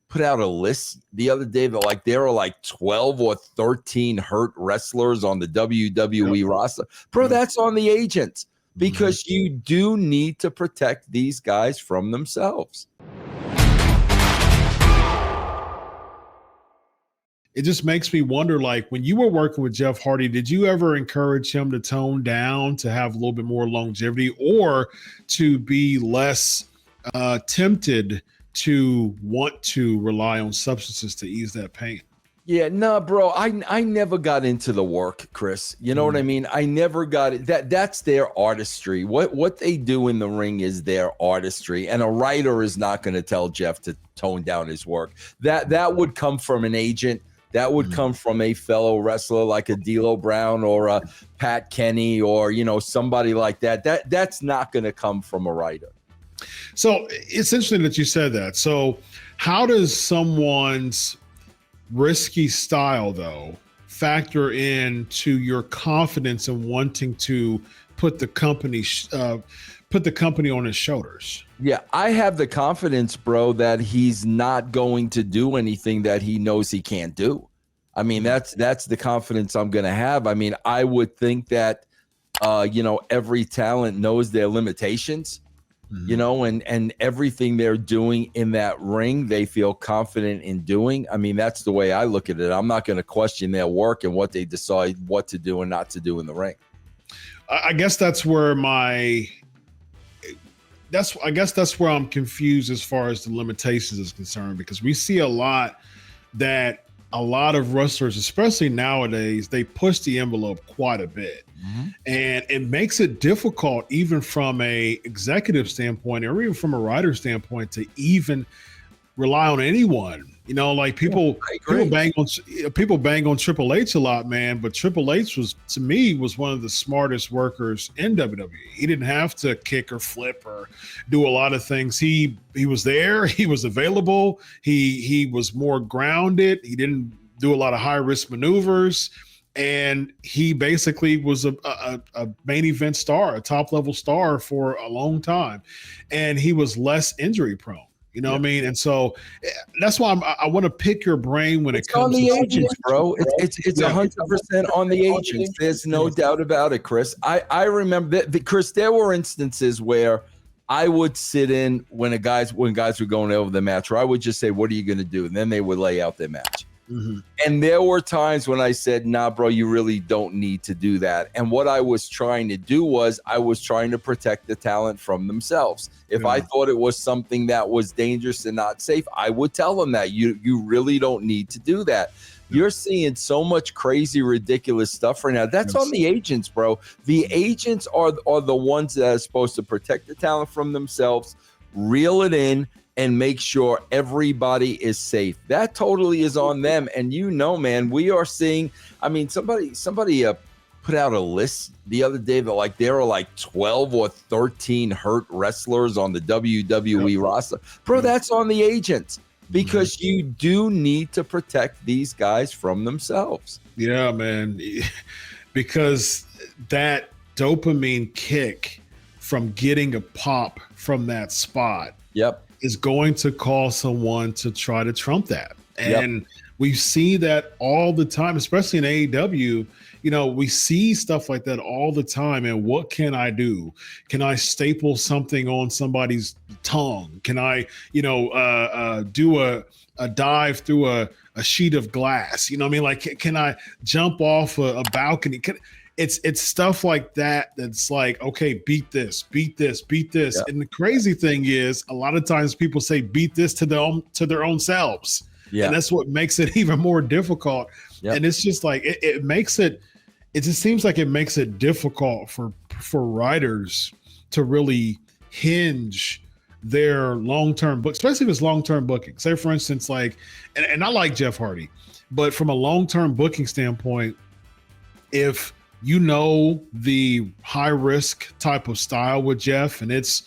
put out a list the other day that like there are like 12 or 13 hurt wrestlers on the WWE roster. Bro, that's on the agents because you do need to protect these guys from themselves. It just makes me wonder, like, when you were working with Jeff Hardy, did you ever encourage him to tone down, to have a little bit more longevity, or to be less tempted to want to rely on substances to ease that pain? Yeah, no, bro. I never got into the work, Chris. You know what I mean? I never got it. That's their artistry. What they do in the ring is their artistry. And a writer is not going to tell Jeff to tone down his work. That would come from an agent. That would come from a fellow wrestler like a D'Lo Brown or a Pat Kenny or, somebody like that. That's not going to come from a writer. So it's interesting that you said that. So how does someone's risky style, though, factor into your confidence in wanting to put the company on his shoulders? Yeah, I have the confidence, bro, that he's not going to do anything that he knows he can't do. I mean, that's the confidence I'm going to have. I mean, I would think that, every talent knows their limitations, and everything they're doing in that ring, they feel confident in doing. I mean, that's the way I look at it. I'm not going to question their work and what they decide what to do and not to do in the ring. I guess that's where that's where I'm confused as far as the limitations is concerned, because we see a lot of wrestlers, especially nowadays, they push the envelope quite a bit. And it makes it difficult, even from a executive standpoint or even from a writer standpoint, to even rely on anyone. Like people bang on Triple H a lot, man. But Triple H to me was one of the smartest workers in WWE. He didn't have to kick or flip or do a lot of things. He was there. He was available. He was more grounded. He didn't do a lot of high risk maneuvers. And he basically was a main event star, a top level star for a long time. And he was less injury prone. What I mean? And so that's why I want to pick your brain when it comes on the to agents, bro. It's 100% on the agents. There's no doubt about it, Chris. I remember that, Chris, there were instances where I would sit in when guys were going over the match, or I would just say, what are you going to do? And then they would lay out their match. And there were times when I said, nah, bro, you really don't need to do that. And what I was trying to do was I was trying to protect the talent from themselves. If I thought it was something that was dangerous and not safe, I would tell them that you really don't need to do that. You're seeing so much crazy, ridiculous stuff right now. That's on the agents, bro. The agents are the ones that are supposed to protect the talent from themselves, reel it in, and make sure everybody is safe. That totally is on them. And man, we are seeing, I mean, somebody put out a list the other day that like there are like 12 or 13 hurt wrestlers on the WWE roster. Bro, that's on the agents because you do need to protect these guys from themselves. Yeah, man. Because that dopamine kick from getting a pop from that spot is going to cause someone to try to trump that. And we see that all the time, especially in AEW. We see stuff like that all the time. And what can I do? Can I staple something on somebody's tongue? Can I, do a dive through a sheet of glass? You know what I mean? Like, can I jump off a balcony? It's stuff like that that's like, okay, beat this. Yep. And the crazy thing is, a lot of times people say beat this to their own selves. Yeah. And that's what makes it even more difficult. Yep. And it's just like it just seems like it makes it difficult for writers to really hinge their long-term book, especially if it's long-term booking. Say, for instance, like, and I like Jeff Hardy, but from a long-term booking standpoint, if the high risk type of style with Jeff, and it's,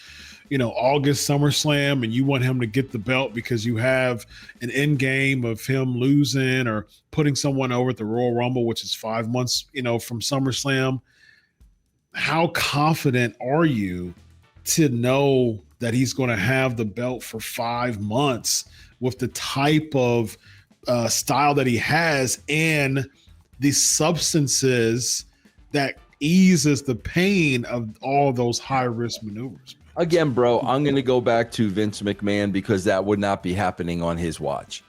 August SummerSlam, and you want him to get the belt because you have an end game of him losing or putting someone over at the Royal Rumble, which is 5 months, from SummerSlam. How confident are you to know that he's going to have the belt for 5 months with the type of style that he has and the substances that eases the pain of all those high risk maneuvers. Again, bro, I'm going to go back to Vince McMahon because that would not be happening on his watch.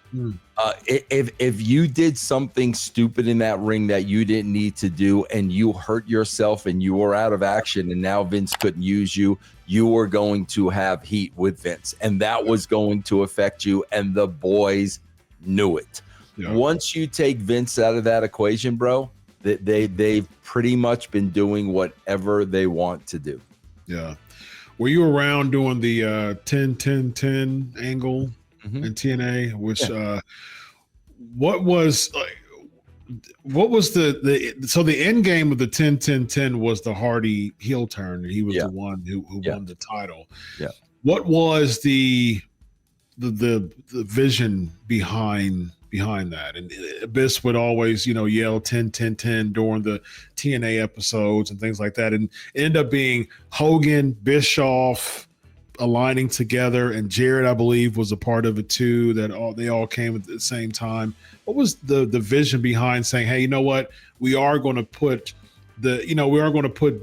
If you did something stupid in that ring that you didn't need to do and you hurt yourself and you were out of action and now Vince couldn't use you, you were going to have heat with Vince and that was going to affect you, and the boys knew it. Yeah. Once you take Vince out of that equation, bro, they've pretty much been doing whatever they want to do. Yeah. Were you around doing the 10-10-10 angle in TNA? Which what was the end game of the 10-10-10 was the Hardy heel turn, and he was the one who won the title. Yeah. What was the vision behind that? And Abyss would always, yell 10-10-10 during the TNA episodes and things like that. And it ended up being Hogan, Bischoff aligning together, and Jarrett, I believe, was a part of it too, that they all came at the same time. What was the vision behind saying, hey, you know what? We are going to put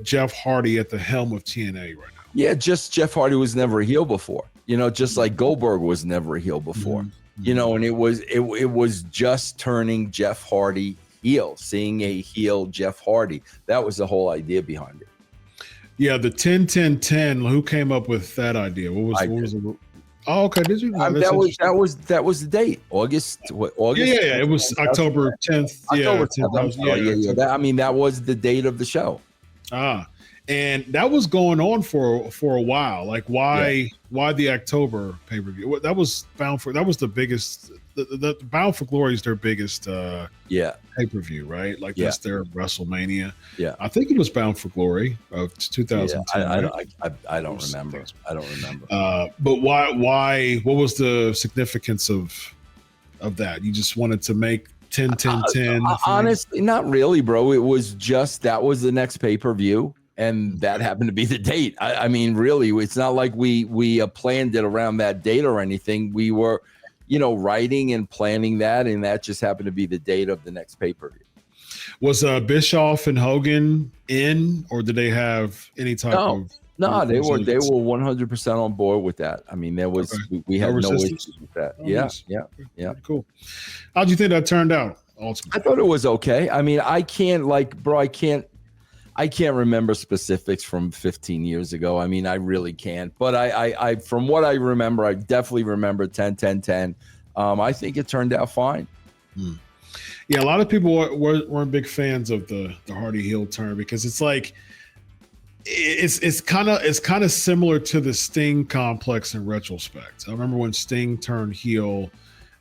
Jeff Hardy at the helm of TNA right now. Yeah, just Jeff Hardy was never a heel before. Just like Goldberg was never a heel before. And it was just turning Jeff Hardy heel, seeing a heel Jeff Hardy. That was the whole idea behind it. Yeah, the 10-10-10. Who came up with that idea? What was the? Oh, okay. Did you? That was the date. August. August. Yeah. It was October 10th. October 10th. That was the date of the show. And that was going on for a while. Like why the October pay-per-view? That was the biggest. The Bound for Glory is their biggest pay-per-view, right? Like that's their WrestleMania. Yeah. I think it was Bound for Glory of 2010. I don't remember. But why what was the significance of that? You just wanted to make 10-10-10? Honestly, not really, bro. It was just that was the next pay-per-view. And that happened to be the date. I mean, really, it's not like we planned it around that date or anything. We were, writing and planning that, and that just happened to be the date of the next pay-per-view. Was Bischoff and Hogan in, or did they have any type of? No, they were 100% on board with that. I mean, there was we had no issues with that. Yeah. Cool. How do you think that turned out? Ultimately, I thought it was okay. I mean, I can't remember specifics from 15 years ago. I mean, I really can't. But I from what I remember, I definitely remember 10-10-10. I think it turned out fine. Yeah, a lot of people weren't big fans of the Hardy heel turn because it's like it's kind of similar to the Sting complex in retrospect. I remember when Sting turned heel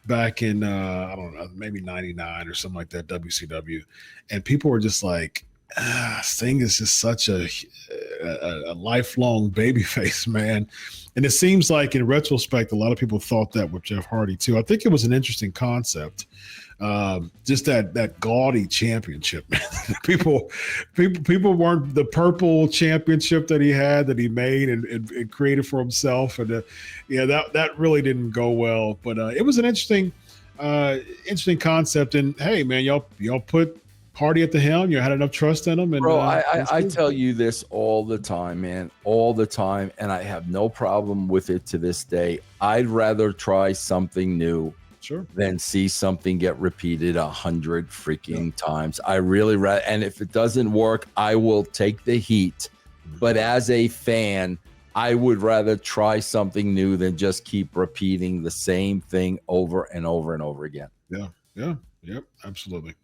back in I don't know, maybe 99 or something like that, WCW, and people were just like, Sting is just such a lifelong babyface, man. And it seems like in retrospect, a lot of people thought that with Jeff Hardy too. I think it was an interesting concept. Just that gaudy championship. people weren't the purple championship that he made and created for himself. And that really didn't go well, but it was an interesting concept. And hey, man, y'all put Hardy at the helm. You had enough trust in him. And, bro, I tell you this all the time, man, all the time, and I have no problem with it to this day. I'd rather try something new than see something get repeated 100 freaking times. I really and if it doesn't work, I will take the heat. But as a fan, I would rather try something new than just keep repeating the same thing over and over and over again. Yeah. Yep. Absolutely.